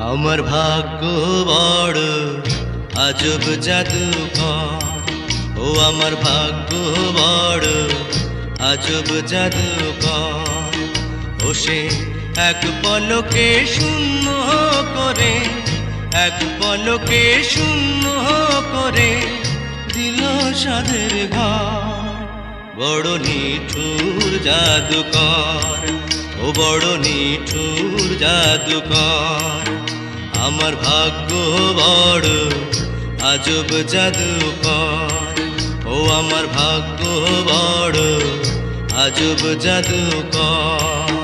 আমার ভাগ্য বড় আজব জাদুকর, ও আমার ভাগ্য বড় আজব জাদুকর। ও সে এক পলকে শূন্য করে, এক পলকে শূন্য করে দিল সাধের ঘর। বড় নিঠুর জাদুকর, ও বড় নিঠুর জাদুকর। আমার ভাগ্য বড় আজব জাদুকর, ও আমার ভাগ্য বড় আজব জাদুকর।